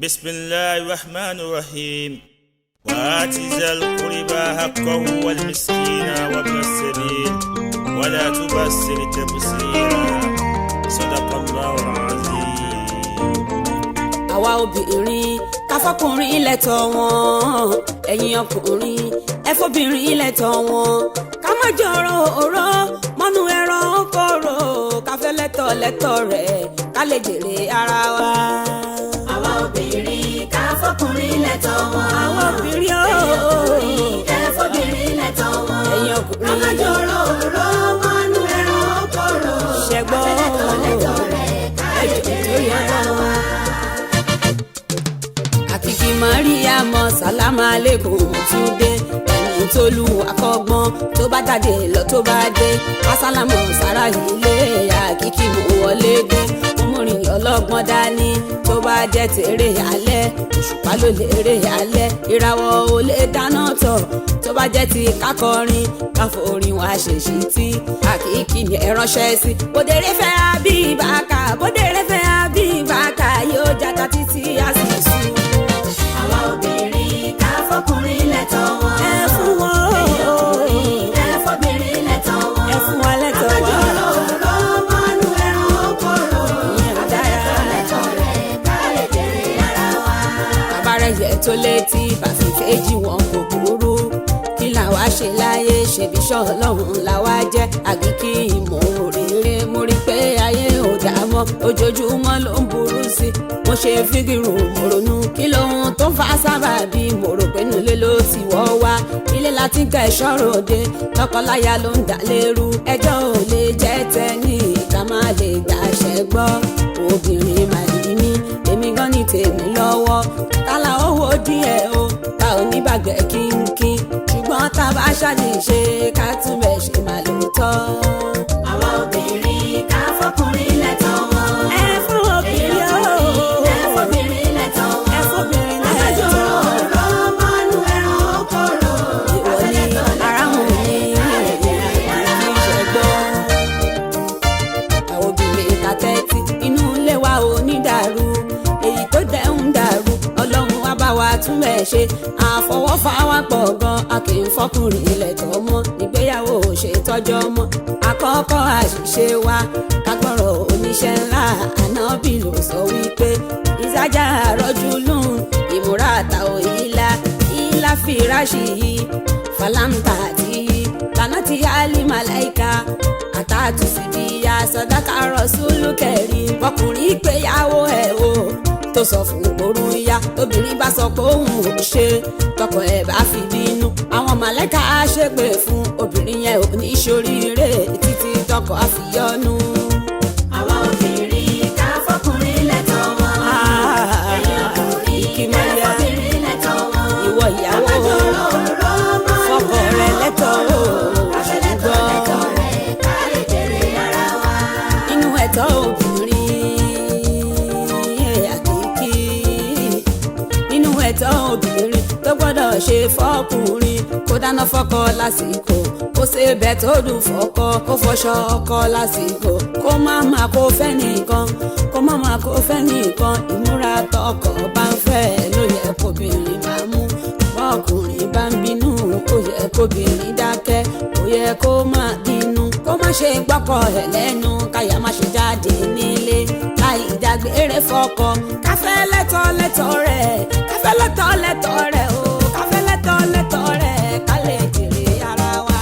بسم الله الرحمن الرحيم وآت ذا القربى حقه والمسكين وابن السبيل ولا تبصر تبصيرا صدق الله العظيم. àwa obìnrin ká fọkùnrin lẹ́tọ̀ọ́ wọn, ẹ̀yin ọkùnrin ẹ fọbìnrin lẹ́tọ̀ọ́ wọn. ká má jọ̀rọ̀ ọ̀rọ̀ mọ́nú ẹran kóró, ká fẹ́ lẹ́tọ̀ọ́ rẹ̀ ká lè jèrè ara wa. àwa obìnrin ká fọkùnrin lẹ́tọ̀ọ́ wọn. àwa obìnrin ẹ fọbìnrin lẹ́tọ̀ọ́ wọn. ẹ̀yin ọkùnrin ká má jọ̀rọ̀ ọ̀rọ̀ mọ́nú ẹran kóró, ṣẹgbọ́n ká fẹ́ lẹ́tọ̀ọ́ rẹ̀ ká lè jèrè ara wa. àkìkì Mariam sálámà aleikum túnde ẹni tó lu akọgbọ́n tó bá jáde lọ tó bá dé asálámọ̀ sára ilé àkìkì mú wọlé dé múrin ọlọ́gbọ́n dání tó bá jẹ́ tèrè alẹ́ òṣùpá ló lè rè alẹ́ ìràwọ̀ ò lè dáná tọ̀ tó bá jẹ́ ti kákọrin káforin wá ṣèṣì tí àkìkì ní ẹ ránṣẹ́ sí bòdèrè fẹ́ Abíbákà bòdèrè fẹ́ Abíbákà yóò játa títí àṣìṣù. àwa obìnrin ká fọkùnrin lẹ́tọ̀ọ́ wọn. ẹ fún wọn ẹ fọbìnrin lẹ́tọ̀ọ́ wọn. ẹ fún wa lẹ́tọ̀ọ́ wa. yẹ tó létí bàfífẹ́jì wọn kò burú kí làwa ṣe láyé ṣebí ṣọlọ́run làwa jẹ́ àgíkí ìmọ̀ òrìrè mo rí pé ayé ò dá mọ́ ojoojúmọ́ ló ń burú sí mo ṣe fígìrù mo ronú kí lóhun tó fa sábàbí mo rò pé nílé ló ti wọ́ wá ilé láti kẹ́ ìṣọ́rọ̀ òde lọ́kọláya ló ń dá lérú ẹjọ́ ò lè jẹ́ tẹ́ni ká má lè gbàṣẹ gbọ́ obìnrin màdí mi èmi gan ní tèmi lọ́wọ́ kálá owó díẹ̀ o ta ò ní bàgbẹ́ kínkín ṣùgbọ́n tá a bá ṣáàjì ṣe ká tún bẹ̀ ṣe máa lò tọ́. àwa obìnrin ká fọkùnrin lẹ́tọ̀ọ́ wọn. ẹ fún obìnrin o ẹ fọbìnrin lẹ́tọ̀ọ́ wọn. ẹ fọbìnrin lẹ́tọ̀ọ́. àjọyọ̀ ọ̀rọ̀ mọ́nú ẹran kóró. ìwọ ni aráhùn ní ìṣẹ́gbọ́. àwọn obìnrin ta tẹ́tí inú ilé wa ò ní dàrú èyí tó dẹ̀ ń dàrú ọlọ́run wá bá wa tún bẹ̀ ṣe àfọwọ́fà wa pọ̀ gan a kì í fọkùnrin lẹ́tọ̀ọ́ mọ́ ìgbéyàwó ò ṣe tọ́jọ́ mọ́ àkọ́kọ́ àṣìṣe wa kágbọ́rọ̀ oníṣẹ́ ńlá ànábì ló sọ wípé ìsájà àrọ́jú lóhùn ìmúra àtàwọn ìlà fìráṣì yìí fàlámtà àti lànà tí yálì màláìka àtàtù sí bí ya sọdáka rọ̀ṣúlù kẹrì ọkùnrin ìgbéyàwó ẹ̀ o tó sọ fún orun ya tóbìnrin bá sọ pé òun ò ṣe tọkọ ẹ̀ bá fi bínú àwọn màláìka á ṣépè fún obìnrin yẹn ò ní ṣoríire títí tọkọ á fi yọnu. àwa obìnrin ká fọkùnrin lẹ́tọ̀ọ́ wọn. ẹ̀yin ọkùnrin ẹ fọbìnrin lẹ́tọ̀ọ́ wọn. ìwọ ìyàwó fọkọ rẹ lẹ́tọ̀ọ́ o ṣùgbọ́n inú ẹ̀tọ́ obìnrin àkìkí nínú ẹ̀tọ́ obìnrin tó gbọ́dọ̀ ṣe fọ́kùnrin kó dáná fọ́kọ lásìkò kó ṣe bẹ́ẹ̀ tó dùn fọ́kọ kó fọṣọ ọkọ lásìkò kó má má kó fẹ́ nìkan kó má má kó fẹ́ nìkan ìmúra tọkọ bá ń fẹ́ ló yẹ kóbìnrin máa mú bọ́kùnrin bá ń bínú ó yẹ kóbìnrin dákẹ́ ó yẹ kó má bínú kó má ṣe gbọ́kọ̀ ẹ̀ lẹ́nu káyà má ṣe jáde nílé láì dágbére fọ́kọ káfẹ́ lẹ́tọ̀ọ́ rẹ̀ káfẹ́ lẹ́tọ̀ọ́ rẹ̀ o káfẹ́ lẹ́tọ̀ọ́ rẹ̀ ká lè jèrè ara wa.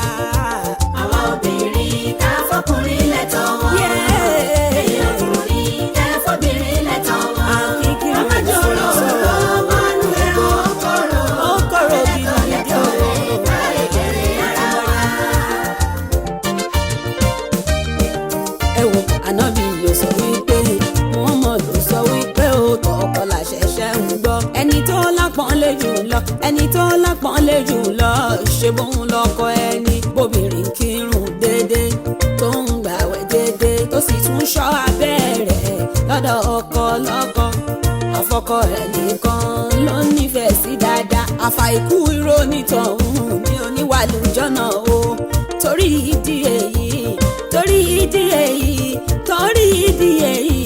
àwa obìnrin ká fọkùnrin lẹ́tọ̀ọ́ wọn. ẹ̀yin ọkùnrin ẹ fọbìnrin lẹ́tọ̀ọ́ wọn. àkìkí ká má jọ̀rọ̀ ọ̀rọ̀ mọ́nú ẹran kóró. ó kọ̀rọ̀ gidigidi o. ká lè jèrè ara wa. ẹ wo ànábì ló sọ wípé Muhammad ló sọ wípé ó tọkọ làṣẹṣẹ ń gbọ́ ẹni tó lápọ́nlé jù lọ ẹni tó lápọ́nlé jù lọ ṣe bóun lọ́kọ ẹni bóbìnrin kírun dédé tó ń gbàwẹ̀ dédé tó sì tún ṣọ́ abẹ́ rẹ̀ lọ́dọ̀ ọkọ lọ́kọ àfọkọ rẹ̀ nìkan ló nífẹ̀ẹ́ sí dáadáa àfàìkú irọ́ nítọ̀hún ní oníwàlúùjọ́ náà o torí ìdí èyí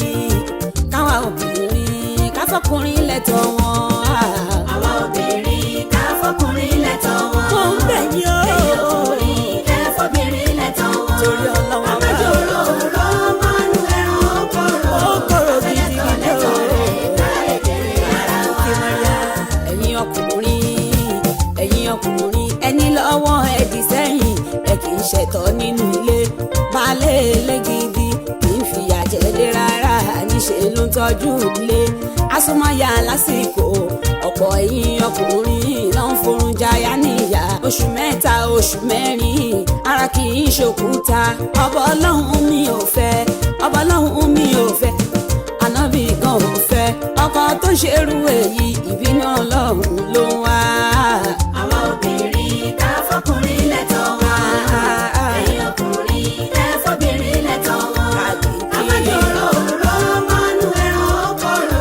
káwa obìnrin káfọ́ fọkùnrin lẹ́tọ̀ọ́ wọn. àwa obìnrin ká fọkùnrin lẹ́tọ̀ọ́ wọn. mo ń bẹ̀ yín o. ẹ̀yin ọkùnrin kẹ́ fọbìnrin lẹ́tọ̀ọ́ wọn. torí ọlọ́wọ́ bá àmàjòrò òró mọ́nú ẹran okòrò. ó kọ̀rọ̀ gidigidi o. ẹ̀yin ọkùnrin ẹni lọ́wọ́ ẹ̀dì sẹ́yìn ẹ kì í ṣẹ̀tọ́ nínú ilé baálé ilé gidi kì í fìyà jẹlé rárá níṣẹ́ ló ń tọ́jú ilé asúnmọ́yà lásìkò ọ̀pọ̀ ẹ̀yin ọkùnrin ló ń forún jaya níyà oṣù mẹ́ta oṣù mẹ́rin ara kì í ṣòkúta ọba ọlọ́run mi ò fẹ́ ọba ọlọ́run mi ò fẹ́ ànábì kan ò fẹ́ ọkọ tó ṣerú èyí ìbínú ọlọ́run ló ń wá. àwa obìnrin ká fọkùnrin lẹ́tọ̀ọ́ wọn. ẹ̀yin ọkùnrin kẹ́ fọbìnrin lẹ́tọ̀ọ́ wọn. àmàjòrò òró mọ́nú ẹran okòrò.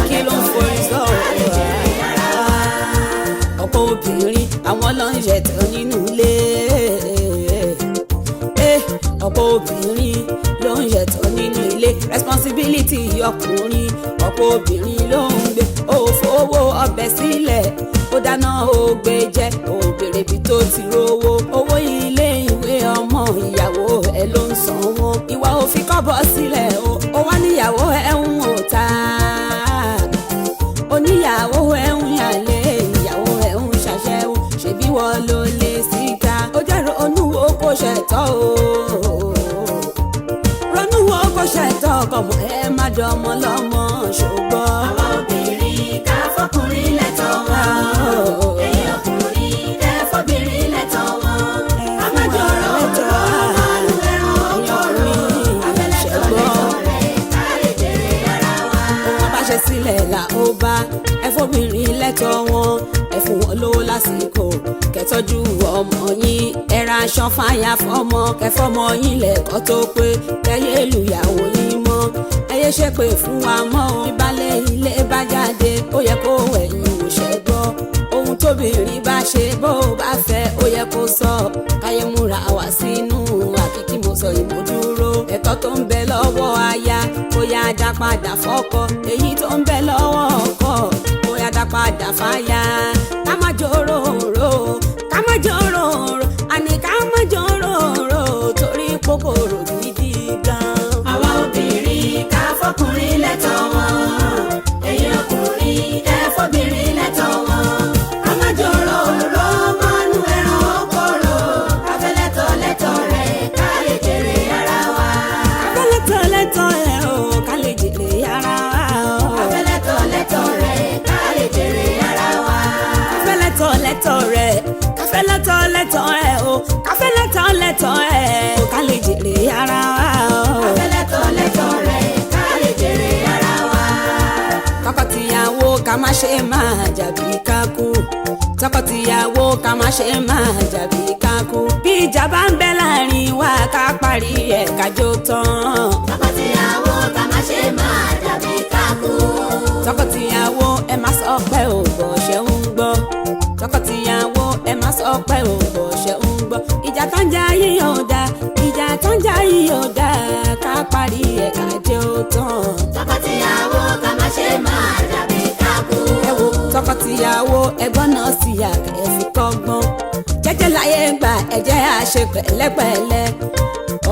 kí ló ń forí sọ̀rọ̀ ọ̀pọ̀ obìnrin àwọn ló ń ṣẹ̀tọ́ nínú ilé ọ̀pọ̀ obìnrin ló ń ṣẹ̀tọ́ nínú ilé responsibility ọkùnrin ọ̀pọ̀ obìnrin ló ń gbé òfowó ọbẹ̀ sílẹ̀ ó dáná ó gbé jẹ ó béèrè bí tó ti rówó owó ilé ìwé ọmọ ìyàwó ẹ ló ń sanwó ìwà òfin kọ́bọ̀ sílẹ̀ ó wá níyàwó ẹ ń wò ta oníyàwó ẹ ń yàlé ìyàwó ẹ ń ṣàṣẹ́wó ṣebí wọ́n ló lè síta ó jẹ́ ronú wo kó ṣẹ̀tọ́ o ronú wo kó ṣẹ̀tọ́ kọ̀mọ́ ẹ má dọmọ lọ́mọ ṣùgbọ́n. àwa obìnrin ká fọkùnrin lẹ́tọ̀ọ́ wọn. ẹ̀yin ọkùnrin kẹ́ fọbìnrin lẹ́tọ̀ọ́ wọn. àmàjòrò òró mọ́nú ẹran okòrò. àfẹ́lẹ́tọ̀ lẹ́tọ̀ọ́ rẹ̀ ká lè jèrè ara wa. wọn bá ṣe sílẹ̀ là ó bá ẹ fọbìnrin lẹ́tọ̀ọ́ wọn ẹ fún wọn lówó lásìkò kẹtọ́jú ọmọ yín ẹ ra aṣọ fáyà fọmọ kẹfọmọ yín lẹ́kọ́ tó pé kẹyẹ lùyàwó yín mọ́ ẹyẹ ṣépè fún wa mọ́ o ìbálẹ̀ ilé bá jáde ó yẹ kó ẹ̀yìn òṣẹ́ gbọ́ ohun tóbìnrin bá ṣe bó bá fẹ́ ó yẹ kó sọ káyé múra wá sínú àkìkí mo sọ ìmúdúró ẹ̀tọ́ tó ń bẹ lọ́wọ́ aya kó yá dá padà fọ́kọ èyí tó ń bẹ lọ́wọ́ ọkọ kó yá dá padà fáya ká má jòrò òró ká má jòrò òró àní ká má jòrò òró torí kòkòrò gidi gan. àwa obìnrin ká fọkùnrin lẹ́tọ̀ọ́ wọn. ẹ̀yin ọkùnrin kẹ́ fọbìnrin lẹ́tọ̀ọ́ wọn. àmàjòrò òró mọ́nú ẹran okòrò. àfẹ́lẹ́tọ̀ lẹ́tọ̀ọ́ rẹ̀ ká lè jèrè ara wa. àfẹ́lẹ́tọ̀ lẹ́tọ̀ọ́ ẹ̀ o ká lè jèrè ara wa o. àfẹ́lẹ́tọ̀ lẹ́tọ̀ọ́ rẹ̀ ká lè jèrè ara wa. káfẹ́lẹ́tọ̀ lẹ́tọ̀ọ́ rẹ̀ káfẹ́lẹ́tọ̀ lẹ́tọ̀ọ́ ẹ̀ o káfẹ́lẹ́tọ̀ lẹ́tọ̀ọ́ ẹ̀ o ká lè jèrè ara wa o. àfẹ́lẹ́tọ̀ lẹ́tọ̀ọ́ rẹ̀ ká lè jèrè ara wa. tọkọtìyàwó ká má ṣe máa jàbí kákú tọkọtìyàwó ká má ṣe máa jàbí kákú bí ìjà bá ń bẹ láàrin wa ká parí ẹ̀ kájó tán. tọkọtìyàwó ká má ṣe máa jàbí kákú. tọkọtìyàwó ẹ má sọ pé ò bọ̀ ṣe ń gbọ́ tọkọtìyàwó ẹ má sọ pé ò bọ̀ ṣe ń gbọ́ ìjà tó ń jà yìí ò dáa ìjà tó ń jà yìí ò dáa ká parí ẹ̀ kájó tán. tọkọtìyàwó ká má ṣe máa jàbí kákú. ẹ wo tọkọtìyàwó ẹgbọ́n náà sì yà kẹ́ fi kọ́gbọ́n jẹ́jẹ́ láyé gbà ẹ jẹ́ á ṣe pẹ̀lẹ́pẹ̀lẹ́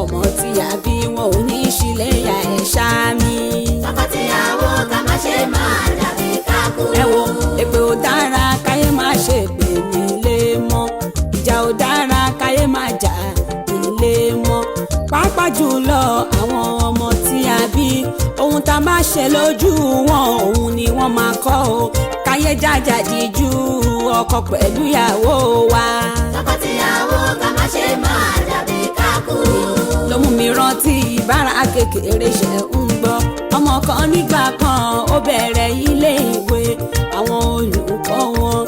ọmọ tíyà bí wọn ò ní ṣílẹ̀yà ẹ̀ ṣáàmì. tọkọtìyàwó ká má ṣe máa jàbí kákú. ẹ wo èpè ò dára káyé má ṣe pè nílé mọ́ ìjà ò dára káyé má jà nílé mọ́ pàápàá jùlọ àwọn ọmọ tí a bí ohun tá a bá ṣe lójú wọn òun ni wọ́n máa kọ́ o káyé jájàdí ju ọkọ pẹ̀lú ìyàwó wa. tọkọtìyàwó ká má ṣe máa jàbí kákú. ló mú mi rántí ìbára kékeré ṣe ń gbọ́ ọmọ kan nígbà kan ó bẹ̀rẹ̀ ilé ìwé àwọn olùkọ́ wọn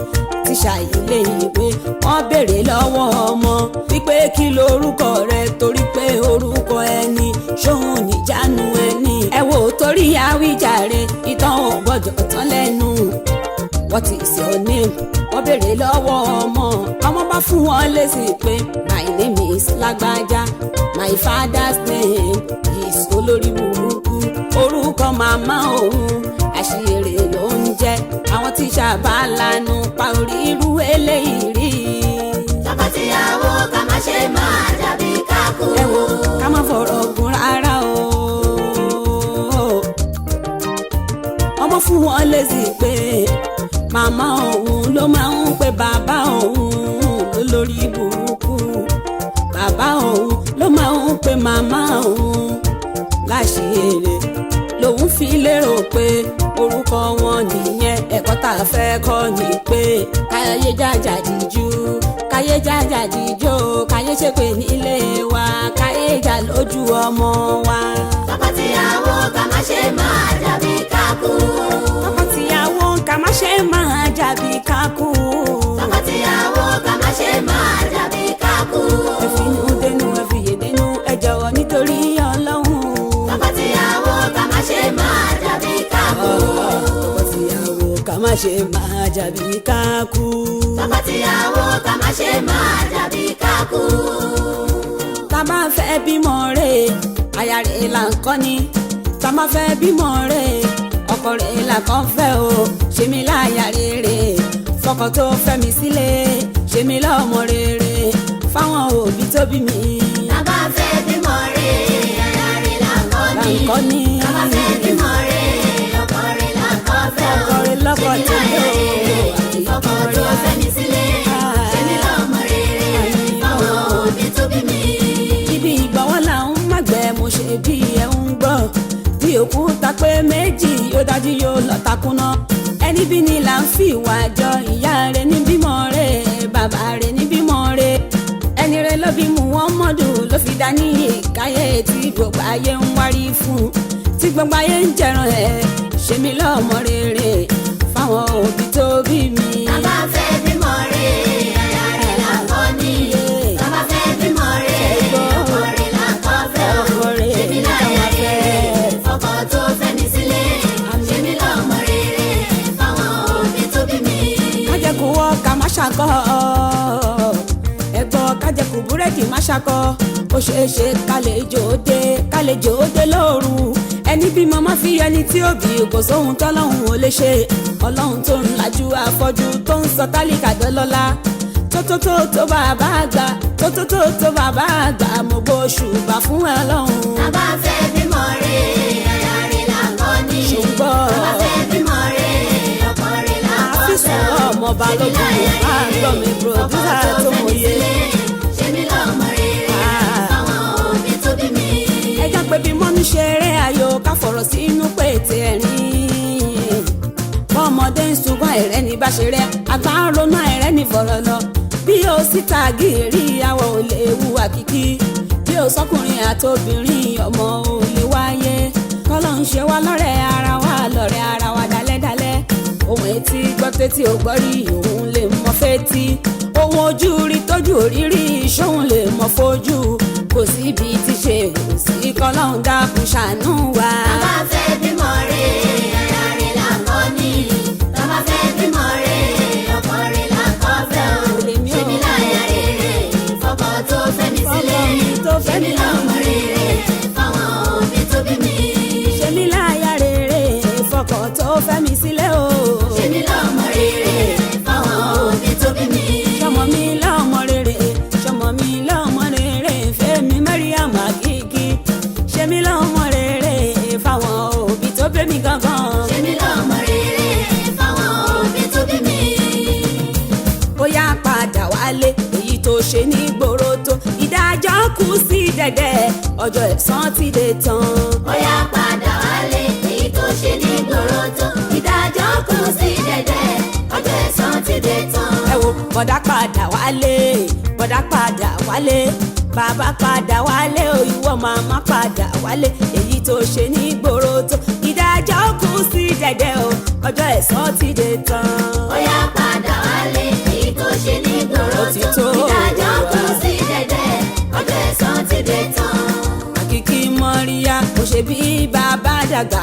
tíṣà ilé ìwé wọ́n béèrè lọ́wọ́ ọmọ wípé kí lorúkọ rẹ torí pé orúkọ ẹni ṣóhun níjánu ẹni ẹ wò torí àwíjàre ìtàn ò gbọ́dọ̀ tán lẹ́nu. What is your name? wọ́n béèrè lọ́wọ́ ọmọ bá fún wọn lésì pé my name is Lágbájá my father's name is olórí burúkú orúkọ màmá òun àṣì eléyìí rí. tọkọtìyàwó ká má ṣe máa dàbí kákú. ẹ wo ká má fọ̀rọ̀ gùn rárá o. ọmọ fún wọn lésì pé màmá òun ló máa ń pe bàbá òun lórí burúkú. bàbá òun ló máa ń pe màmá òun láṣìírí. lòun fi lérò pé orúkọ wọn nìyẹn. ẹ̀kọ́ tá a fẹ́ kọ́ ni pé káyé jájà jíjú káyé jájà jíjó káyé ṣépè nílé wa káyé jà lójú ọmọ wa. tọkọtìyàwó ká má ṣe máa dàbí kákú. tọkọtìyàwó ká má ṣe máa dàbí kákú. tọkọtìyàwó ká má ṣe máa dàbí kákú. ẹ fi inú dénú ẹ fi yè dénú ẹ jọ̀wọ́ nítorí Ọlọ́run. tọkọtìyàwó ká má ṣe máa dàbí kákú. tọkọtìyàwó ká má ṣe máa dàbí kákú. tọkọtìyàwó ká má ṣe máa dàbí kákú. tá bá fẹ́ bímọ rẹ̀ aya rẹ̀ là ń kọ́ ni. tá bá fẹ́ bímọ rẹ̀ ọkọ rẹ̀ là kàn fẹ́ o. ṣe mí láya rere fọkọ tó fẹ́ mi sílé. ṣe mí lọ́mọ rere fáwọn òbí tó bí mi. tá bá fẹ́ bímọ rẹ̀ aya rẹ̀ là ń kọ́ ni. tá bá fẹ́ bímọ rẹ̀ ọkọ rẹ̀ là ń kọ́ fẹ́ o. ọkọ rẹ̀ lọ́kọ tó lé o. fọkọ tó fẹ́ mi sílé. ṣe mí lọ́mọ rere fáwọn òbí tó bí mi. ibi ìgbọ̀wọ́ là ń màgbẹ́ mo ṣe bí ẹ ń gbọ́. bí òkúta pé méjì yóò dájú yóò lọ takúná. ẹni bí ni là ń fi ìwà jọ. ìyá rẹ̀ ní bímọ rẹ̀ bàbá rẹ̀ ní bímọ rẹ̀. ẹni rẹ̀ ló bí Muhammadu ló fi dá ní ìkáyé tí gbogbo ayé ń wárí fún. tí gbogbo ayé ń jẹran ẹ̀ ṣe mí lọ́mọ rere fáwọn òbí tó bí mi. tá bá fẹ́ bímọ rẹ̀ aya rẹ̀ là ń kọ́ ni. tá bá fẹ́ bímọ rẹ̀ ọkọ rẹ̀ là ń kọ́ fẹ́ o. ṣe mí láya rere fọkọ tó fẹ́ mi sílé. ṣe mí lọ́mọ rere fáwọn òbí tó bí mi. kájẹkù wọ ká má ṣàkọ ẹgbọ́ kájẹkù búrẹ́dì má ṣàkọ. ó ṣeé ṣe kálejò dé lóru. ẹni bí màmá fi ẹni tí ó bí kò sóhun tọ́lọ́hun ò lè ṣe. ọlọ́run tó ń lajú afọ́jú tó ń sọ tálíkà dọ́lọ́lá. tó bàbá àgbà tó bàbá àgbà mo gbóṣùbà fún Ọlọ́run. tá bá fẹ́ bímọ rẹ̀ aya rẹ̀ là ń kọ́ ni. ṣùgbọ́n tá bá fẹ́ bímọ rẹ̀ ọkọ rẹ̀ là ń kọ́ àfisùn fẹ́ o. ọmọ balógun àgbọ̀ mi pòdúsà tó mòye. ṣe mí lọ́mọ rere fáwọn òbí tó bí mi. ẹjọ́ pé bí mọ́nú ṣeré ayò ká fọ̀rọ̀ sínú pété ẹ̀rín. bọ́mọdé ń sunkún ẹ̀rẹ́ ní bá ṣe rẹ́ àgbà ń ronú ẹ̀rẹ́ ní fọ̀rọ̀ lọ. bí o sì tàgìrì àwọ̀ ò lè wúwa kìkì. bí o sọkùnrin àtobìnrin ọmọ ò lè wáyé. kọ́lọ́ ń ṣe wá lọ́rẹ́ ara wa dálẹ́dálẹ́. ohun etí gbọ́ tétí ò gbọ́ rí òun lè mọ fétí. ohun ojú rí tójú òrírí ṣóun lè mọ fojú. kò síbi tí ṣe kò sí kọ́lọ́hún dákun ṣàánú wa. tá bá fẹ́ bímọ rẹ̀ aya rẹ̀ là ń kọ́ ni. tá bá fẹ́ bímọ rẹ̀ ọkọ rẹ̀ là ń kọ́ fẹ́ o. ṣe mí láya rere fọkọ tó fẹ́ mi sílé. ṣe mí lọ́mọ rere fáwọn òbí tó bí mi. ṣe mí láya rere fọkọ tó fẹ́ mi sílé o. ṣe mí lọ́mọ rere fáwọn òbí tó bí mi. ṣọmọ mi lọ́mọ rere fẹ́mi Mariam Akiki. ṣe mí lọ́mọ rere fáwọn òbí tó bí mi gangan. ṣe mí lọ́mọ rere fáwọn òbí tó bí mi. ó yá padà wálé èyí tó ṣe ní gbòòrò tó. ìdájọ́ kù sí dẹ̀dẹ̀ ọjọ́ ẹ̀san ti dé tán. ó yá padà wálé èyí tó ṣe ní gbòòrò tó. ìdájọ́ kù sí dẹ̀dẹ̀ ọjọ́ ẹ̀san ti dé tán. ẹ wo bọ̀dá padà wálé bàbá padà wálé o ìwọ màmá padà wálé èyí tó ṣe ní gbòòrò tó. ìdájọ́ kù sí dẹ̀dẹ̀ o ọjọ́ ẹ̀san ti dé tán. ó yá padà wálé èyí tó ṣe ní gbòòrò tó. ìdájọ́ kù sí dẹ̀dẹ̀ ọjọ́ ẹ̀san ti dé tán. Àkìkí Mọ́ríyá kò ṣe bí bàbá dàgbà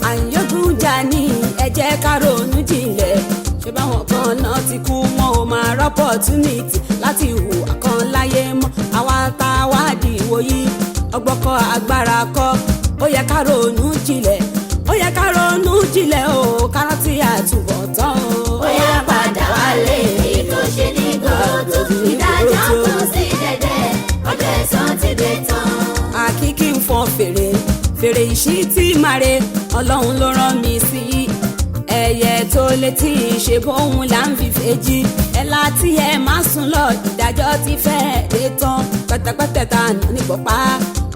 àyàngún jà ní ẹ jẹ́ ká ronú jinlẹ̀. ṣé báwọn kan náà ti kú wọn ò máa rọ́pọ̀túnìtì láti hùwà kan láyé mọ́. àwa tá a wá di ìwòyí ọgbọ́kọ̀ agbára kọ́. ó yẹ ká ronú jinlẹ̀ o ká rántí àtúbọ̀tán o. ó yá padà wálé èyí tó fèrè ìṣítí màre ọlọ́run ló rán mi sí i ẹyẹ tó létí ṣe bóun là ń fi fèjì ẹ láti ẹ má sùn lọ ìdájọ́ ti fẹ́ dé tán pẹ́tẹ́pẹ́tẹ́ ta nà ní pọ̀pá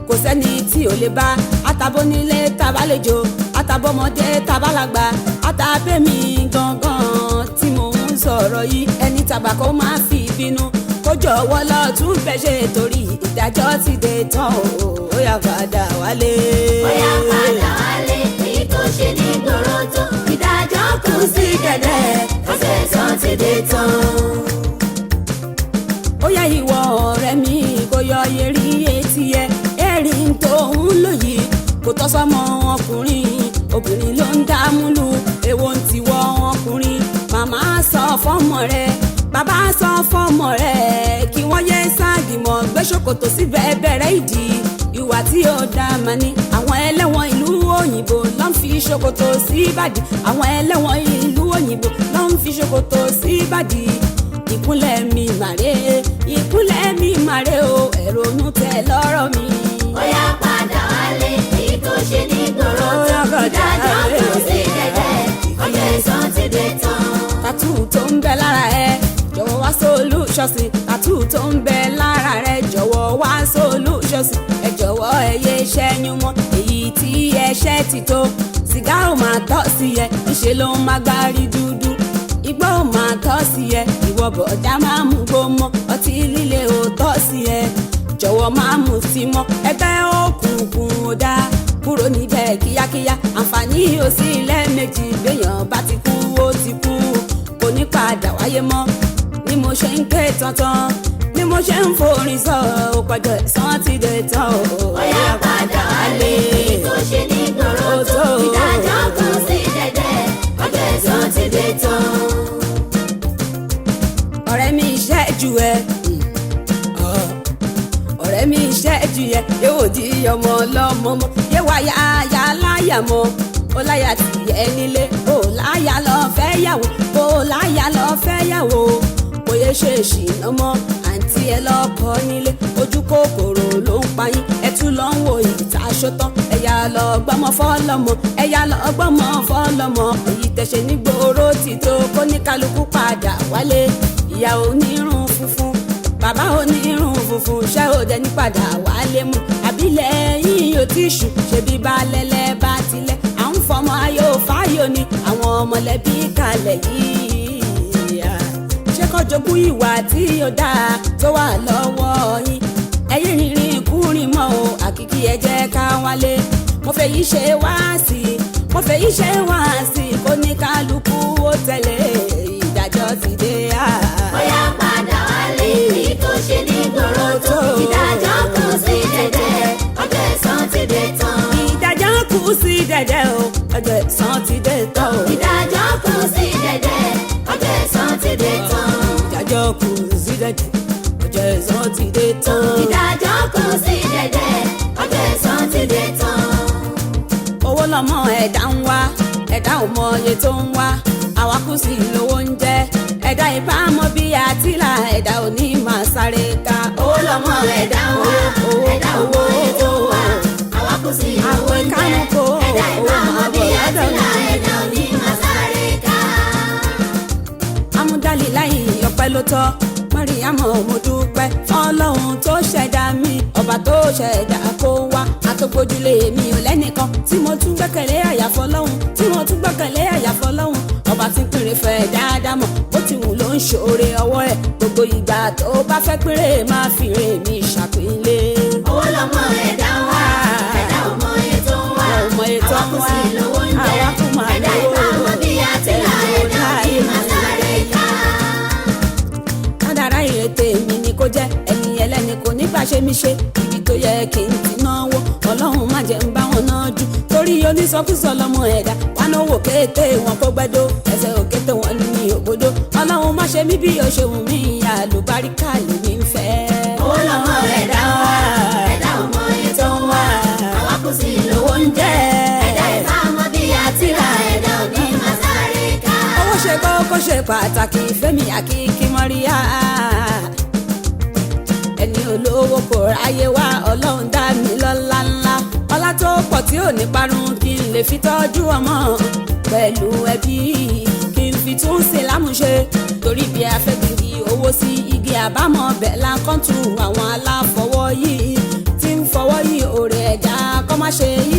kò sẹ́ni tí ò lè bá àtàbónílé tabalejò àtàbọ́mọdé tabalàgbà àtàbẹ́mi gangan tí mò ń sọ̀rọ̀ yìí ẹni tàbàkó má fi bínú kó jọ̀wọ́ lọ tún fẹ́ ṣe torí ìdájọ́ ti dé tán ó yá padà wálé. ó yá padà wálé èyí tó ṣe ní gbòòrò tó ìdájọ́ kù sí dẹ̀dẹ̀ ọ̀sẹ̀ sàn ti dé tán. ó yá ìwọ ọ̀rẹ́ mi kò yọ yẹrí etí ẹ ẹ̀rín tó ń lò yìí kò tọ́ sọ́mọ ọkùnrin obìnrin ló ń dààmúlù èwo ń tiwọ́ ọkùnrin màmá sọ fọ́mọ rẹ bàbá sọ fọ́mọ rẹ kí wọ́n yé ságìmọ̀ gbé ṣòkòtò síbẹ̀ bẹ̀rẹ̀ ìdí ìwà tí ó dá mà ní àwọn ẹlẹ́wọ̀n ìlú òyìnbó ló ń fi ṣòkòtò síbàdí àwọn ẹlẹ́wọ̀n ìlú òyìnbó ló ń fi ṣòkòtò síbàdí ìkúnlẹ̀ mi màrè ìkúnlẹ̀ mi màrè o ẹ̀rọ̀nù tẹ lọ́rọ̀ mi. ó yá padà wálé èyí tó ṣe ní gbòòrò tó ìdájọ́ kù sí dẹ̀dẹ̀ ọjọ́ ìsan ti dé tán. tàtú tó ń bẹ lára ẹ jọ̀wọ́ wá sólúṣọ̀sì tàtú tó ń bẹ lára rẹ jọ̀wọ́ wá sólúṣọ̀sì ẹ jọ̀wọ́ ẹ yé ṣẹ́yún mọ́ èyí tí ẹṣẹ́ ti tó sìgá ò máa tọ́ sí ẹ níṣẹ́ ló ń má gbárí dúdú igbó ò máa tọ́ sí ẹ ìwọ bọ̀dá máa mú gbó mọ́ ọtí líle ò tọ́ sí ẹ jọ̀wọ́ máa mú sí mọ́ ẹgbẹ́ òkùnkùn ò dáa kúrò níbẹ̀ kíákíá àǹfààní ò sí lẹ́ẹ̀mejì béèyàn bá ti kú ó ti kú kò ní padà wáyé mọ́ ni mo ṣe ń ké tantan ni mo ṣe ń forin sọ ò pẹ̀jọ ẹ̀san ti dé tán o. ó yá padà wálé èyí tó ṣe ní gbòòrò tó ìdájọ́ kù sí dẹ̀dẹ̀ ọjọ́ ìsan ti dé tán. ọ̀rẹ́ mi ṣẹ́jú ẹ ọ̀rẹ́ mi ṣẹ́jú ẹ yóò di ọmọ ọlọ́mọ mọ́ yé wá yáyá láyà mọ́ ó láyà tì ẹ nílé ó láyà lọ fẹ́ yàwó ó láyà lọ fẹ́ yàwó kò yẹ ṣe ṣìnà mọ́ àǹtí ẹ lọ́kọ nílé ojú kòkòrò ló ń payín ẹ tún lọ ń wo ìta ṣótán ẹ̀yà lọ gbọ́mọ fọ́lọ́mọ ẹ̀yà lọ gbọ́mọ fọ́lọ́mọ èyí tẹ̀ṣẹ̀ nígboro ti tó kó ní kálukú padà wálé ìyá onírun funfun bàbá onírun funfun ṣé ò dẹ ní padà wálé mu àbílẹ̀ yìí ò tí ṣù ṣebí balẹ̀lẹ̀ bá tilẹ̀ à ń fọmọ ayò fáyò ni àwọn mọ̀lẹ́bí kalẹ̀ yìí ṣé kó jogún ìwà tí ó dáa tó wà lọ́wọ́ yín ẹ̀yin rìnrìn kúrin mọ́ o àkìkí ẹ jẹ́ ká wálé mo fẹ́ yí ṣe wá sí i mo fẹ́ yí ṣe wá sí i kó ní kálukú ó tẹ̀lé ìdájọ́ ti dé ó yá padà wálé èyí tó ṣe ní gbòòrò tó ìdájọ́ kù sí dẹ̀dẹ̀ ọjọ́ ìsan ti dé tán. ìdájọ́ kù sí dẹ̀dẹ̀ o ọjọ́ ìsan ti dé tán o. ìdájọ́ kù sí dẹ̀dẹ̀ ọjọ́ ìsan ti dé tán. ìdájọ́ kù sí dẹ̀dẹ̀ ọjọ́ ìsan ti dé tán. ìdájọ́ kù sí dẹ̀dẹ̀ ọjọ́ ìsan ti dé tán. owó lọmọ ẹ̀dá ń wá ẹ̀dá ò mọ iye tó ń wá àwa kù sí lówó ń jẹ́ ẹ̀dá ìbámu bí àtìlà ẹ̀dá ò ní máa sáré ká. owó lọmọ ẹ̀dá ń wá ẹ̀dá ò mọ iye tó ń wá àwa kù sí lówó ń jẹ́ ẹ̀dá ìbámu bí àtìlà ẹ̀dá ò ní máa sáré ká. amúdálíláyì ọpẹ́ ló tọ́ mọ́ríyámọ̀ mo dúpẹ́ fọ́lọ́hun tó ṣẹ̀dá mi ọba tó ṣẹ̀dá kó wá àtòkojúlé mi ò lẹ́nìkan tí mo tún gbẹ́kẹ̀lé àyàfọ́ lọ́hun tí mo tún gbẹ́kẹ̀lé àyàfọ́ lọ́hun ọba tí péré fẹ́ dáadáa mọ̀ ó ti wù ló ń ṣoore ọwọ́ ẹ̀ gbogbo ìgbà tó bá fẹ́ péré máa fi rè mí ṣàpínlẹ̀. owó lọmọ ẹ̀dá ń wá ẹ̀dá ò mọ iye tó ń wá àwa kù sí lówó ń jẹ́ ẹ̀dá ìbámu bí àtìlà ẹ̀dá ò ní máa sáré ká. kádàrá ìrètè mi ni kò jẹ́ ẹni ẹlẹ́ni kò ní bá ṣe mí ṣe ibi tó yẹ kí n ti náwó ọlọ́run má jẹ́ ń bá wọn náà jù torí onísọkúsọ lọmọ ẹ̀dá wà náwó kété wọn kó gbẹ́dọ́ ẹsẹ̀ òkété wọn ní òbodò ọlọ́run má ṣe mí bí o ṣe wù mí àlùbáríkà lèmi ń fẹ́. owó lọmọ ẹ̀dá ń wá ẹ̀dá ò mọ iye tó ń wá àwa kù sí lówó ń jẹ́ ẹ̀dá ìbámu bí àtìlà ẹ̀dá ò ní máa sáré ká. owó ṣe kókó ṣe pàtàkì fẹ́mi àkíkí mọ́ríyá ẹni olówó kò ráyé wá ọlọ́run dá mi lọ́lá ńlá ọlá tó pọ̀ tí ò ní parun kí n lè fi tọ́jú ọmọ pẹ̀lú ẹbí kí n fi tún ṣe lámúṣe torí bí a fẹ́ gbìngì owó sí igi àbámọ̀ bẹ̀ la kọ́ńtù àwọn aláfọwọ́ yìí tí ń fọwọ́ yìí òrè ẹ̀dá kọ́ má ṣe yí